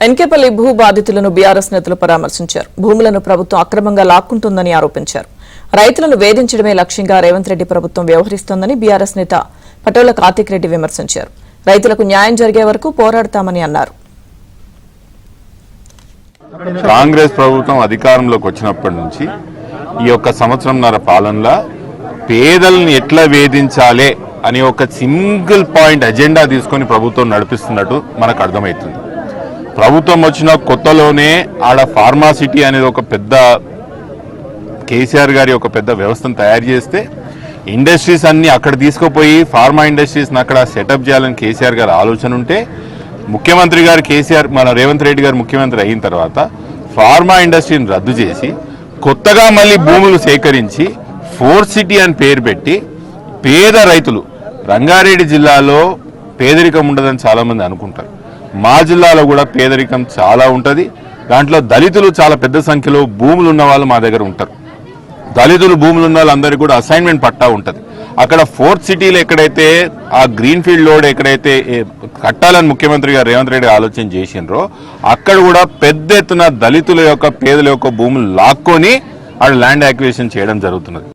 ఎన్కేపల్లి భూ బాధితులను బీఆర్ఎస్ నేతలు పరామర్శించారు. భూములను ప్రభుత్వం అక్రమంగా లాక్కుంటుందని ఆరోపించారు. రైతులను వేధించడమే లక్ష్యంగా రేవంత్ రెడ్డి ప్రభుత్వం వ్యవహరిస్తోందని బీఆర్ఎస్ నేత పటోల కార్తిక్ రెడ్డి విమర్శించారు. రైతులకు న్యాయం జరిగే వరకు పోరాడతామని అన్నారు. కాంగ్రెస్ ప్రభుత్వం అధికారంలోకి వచ్చినప్పటి నుంచి ఈ యొక్క సంవత్సరంన్నర పాలనలో పేదలను ఎట్లా వేధించాలి అని ఒక సింగిల్ పాయింట్ ఎజెండా తీసుకొని ప్రభుత్వం నడిపిస్తున్నట్టు మనకు అర్థమవుతుంది. ప్రభుత్వం వచ్చిన కొత్తలోనే ఆడ ఫార్మాసిటీ అనేది ఒక పెద్ద కేసీఆర్ గారి ఒక పెద్ద వ్యవస్థను తయారు చేస్తే ఇండస్ట్రీస్ అన్ని అక్కడ తీసుకుపోయి ఫార్మా ఇండస్ట్రీస్ని అక్కడ సెటప్ చేయాలని కేసీఆర్ గారి ఆలోచన ఉంటే ముఖ్యమంత్రి గారు కేసీఆర్ మన రేవంత్ రెడ్డి గారు ముఖ్యమంత్రి అయిన తర్వాత ఫార్మా ఇండస్ట్రీని రద్దు చేసి కొత్తగా మళ్ళీ భూములు సేకరించి ఫోర్త్ సిటీ అని పేరు పెట్టి పేద రైతులు రంగారెడ్డి జిల్లాలో పేదరికం ఉండదని చాలామంది అనుకుంటారు. మా జిల్లాలో కూడా పేదరికం చాలా ఉంటుంది. దాంట్లో దళితులు చాలా పెద్ద సంఖ్యలో భూములు ఉన్న వాళ్ళు మా దగ్గర ఉంటారు. దళితులు భూములు ఉన్న వాళ్ళందరికీ కూడా అసైన్మెంట్ పట్టా ఉంటుంది. అక్కడ ఫోర్త్ సిటీలో ఎక్కడైతే ఆ గ్రీన్ ఫీల్డ్ లోడ్ ఎక్కడైతే కట్టాలని ముఖ్యమంత్రి గారు రేవంత్ రెడ్డి ఆలోచన చేసినరో అక్కడ కూడా పెద్ద ఎత్తున దళితుల యొక్క పేదల యొక్క భూములు లాక్కొని ఆడ ల్యాండ్ యాక్విజిషన్ చేయడం జరుగుతున్నది.